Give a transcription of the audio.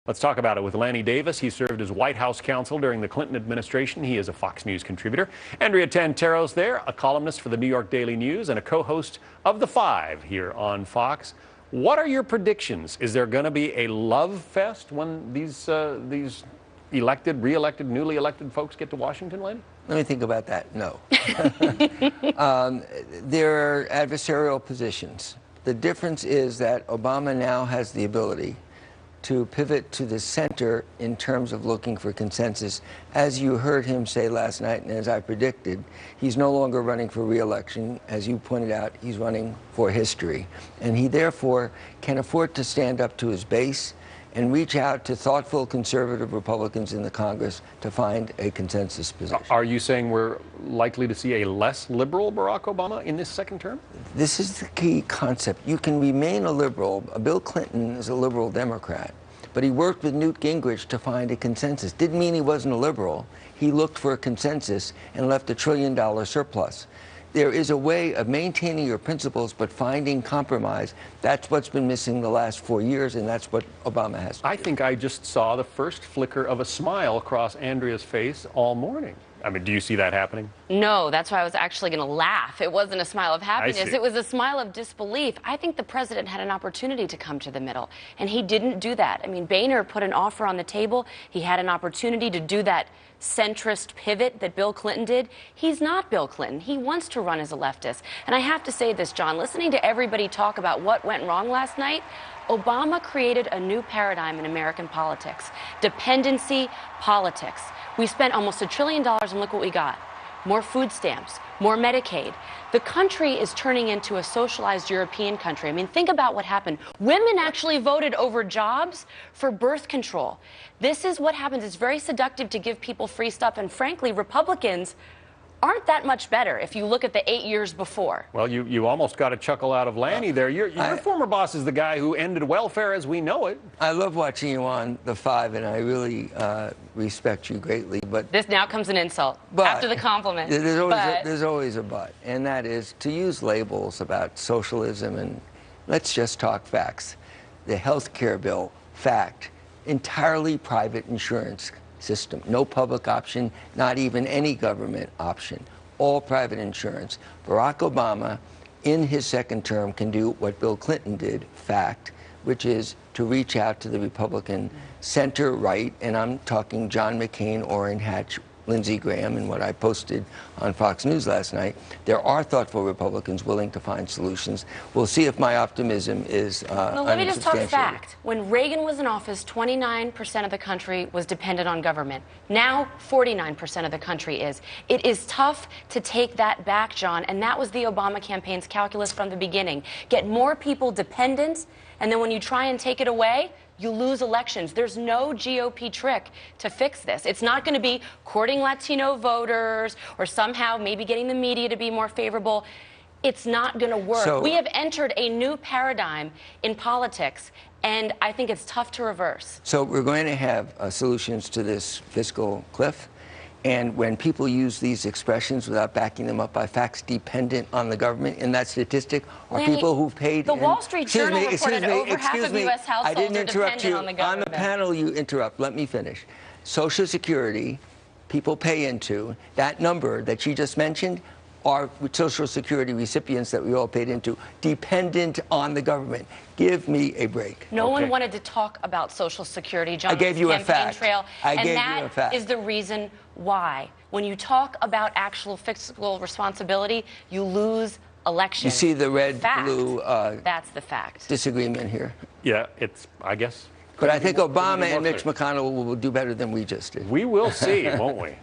Let's talk about it with Lanny Davis. He served as White House counsel during the Clinton administration. He is a Fox News contributor. Andrea Tantero's there, a columnist for the New York Daily News and a co-host of The Five here on Fox. What are your predictions? Is there going to be a love fest when these elected, re-elected, newly elected folks get to Washington, Lanny? Let me think about that. No. There are adversarial positions. The difference is that Obama now has the ability to pivot to the center in terms of looking for consensus. As you heard him say last night, and as I predicted, he's no longer running for re-election. As you pointed out, he's running for history. And he therefore can afford to stand up to his base and reach out to thoughtful conservative Republicans in the Congress to find a consensus position. Are you saying we're likely to see a less liberal Barack Obama in this second term? This is the key concept. You can remain a liberal. Bill Clinton is a liberal Democrat, but he worked with Newt Gingrich to find a consensus. Didn't mean he wasn't a liberal. He looked for a consensus and left $1 trillion surplus. There is a way of maintaining your principles but finding compromise. That's what's been missing the last 4 years, and that's what Obama has to do. I think I just saw the first flicker of a smile across Andrea's face all morning. I mean, do you see that happening? No, that's why I was actually going to laugh. It wasn't a smile of happiness. It was a smile of disbelief. I think the president had an opportunity to come to the middle, and he didn't do that. I mean, Boehner put an offer on the table. He had an opportunity to do that centrist pivot that Bill Clinton did. He's not Bill Clinton. He wants to run as a leftist. And I have to say this, John, listening to everybody talk about what went wrong last night, Obama created a new paradigm in American politics, dependency politics. We spent almost $1 trillion and look what we got. More food stamps, more Medicaid. The country is turning into a socialized European country. I mean, think about what happened. Women actually voted over jobs for birth control. This is what happens. It's very seductive to give people free stuff. And frankly, Republicans aren't that much better if you look at the 8 years before. Well, you almost got a chuckle out of Lanny there. Your former boss is the guy who ended welfare as we know it. I love watching you on The Five, and I really respect you greatly. But this now comes an insult after the compliment. There's always a but, and that is to use labels about socialism. And let's just talk facts. The health care bill, fact, entirely private insurance system. No public option, not even any government option. All private insurance. Barack Obama, in his second term, can do what Bill Clinton did, fact, which is to reach out to the Republican center-right, and I'm talking John McCain, Orrin Hatch, Lindsey Graham, and what I posted on Fox News last night. There are thoughtful Republicans willing to find solutions. We'll see if my optimism is Well, let me just talk fact. When Reagan was in office, 29% of the country was dependent on government. Now, 49% of the country is. It is tough to take that back, John, and that was the Obama campaign's calculus from the beginning. Get more people dependent, and then when you try and take it away, you lose elections. There's no GOP trick to fix this. It's not going to be courting Latino voters or somehow maybe getting the media to be more favorable. It's not going to work. So, we have entered a new paradigm in politics, and I think it's tough to reverse. So we're going to have solutions to this fiscal cliff. And when people use these expressions without backing them up by facts, dependent on the government, in that statistic are Lanny, people who've paid. The Wall Street Journal reported over half of U.S. households I didn't interrupt you. On the government. On the panel, you interrupt. Let me finish. Social Security, people pay into. That number that you just mentioned are Social Security recipients that we all paid into, dependent on the government. Give me a break. No one wanted to talk about Social Security, John. I gave you a fact. Trail, I gave and you a fact. that is the reason why. When you talk about actual fiscal responsibility, you lose elections. You see the red-blue that's the fact. disagreement here. Yeah, it's, I guess. But I think Obama and Mitch McConnell will do better than we just did. We will see, won't we?